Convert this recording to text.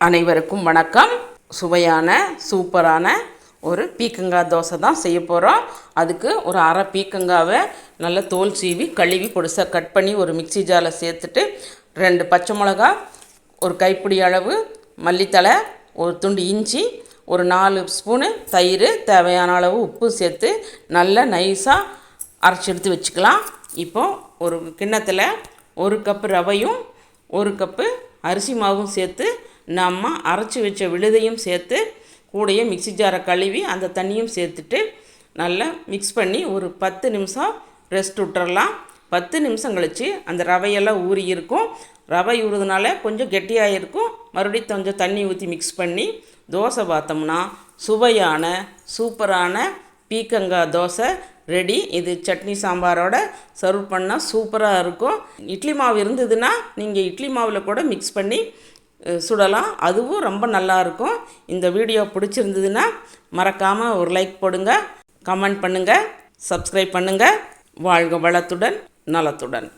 அனைவருக்கும் வணக்கம். சுவையான சூப்பரான ஒரு பீக்கங்காய் தோசை தான் செய்ய போகிறோம். அதுக்கு ஒரு அரை பீக்கங்காவை நல்லா தோல் சீவி கழுவி பொடிசாக கட் பண்ணி ஒரு மிக்ஸி ஜாரில் சேர்த்துட்டு 2 பச்சை மிளகா, ஒரு கைப்பிடி அளவு மல்லித்தழை, ஒரு துண்டு இஞ்சி, ஒரு 4 ஸ்பூனு தயிர், தேவையான அளவு உப்பு சேர்த்து நல்லா நைஸாக அரைச்சி எடுத்து வச்சுக்கலாம். இப்போது ஒரு கிண்ணத்தில் 1 கப்பு ரவையும் 1 கப்பு அரிசி மாவும் சேர்த்து நம்ம அரைச்சி வச்ச விழுதையும் சேர்த்து கூடையே மிக்ஸி ஜாரை கழுவி அந்த தண்ணியும் சேர்த்துட்டு நல்லா மிக்ஸ் பண்ணி ஒரு 10 நிமிஷம் ரெஸ்ட் விட்டுறலாம். 10 நிமிஷம் கழித்து அந்த ரவையெல்லாம் ஊறி இருக்கும். ரவை ஊறுறதுனால கொஞ்சம் கெட்டியாக இருக்கும். மறுபடியும் கொஞ்சம் தண்ணி ஊற்றி மிக்ஸ் பண்ணி தோசை பார்த்தோம்னா சுவையான சூப்பரான பீக்கங்காய் தோசை ரெடி. இது சட்னி சாம்பாரோட சர்வ் பண்ணால் சூப்பராக இருக்கும். இட்லி மாவு இருந்ததுன்னா நீங்கள் இட்லி மாவில் கூட மிக்ஸ் பண்ணி சுடலாம், அதுவும் ரொம்ப நல்லாயிருக்கும். இந்த வீடியோ பிடிச்சிருந்ததுன்னா மறக்காமல் ஒரு லைக் போடுங்க, கமெண்ட் பண்ணுங்கள், சப்ஸ்கிரைப் பண்ணுங்கள். வாழ்க வளத்துடன் நலத்துடன்.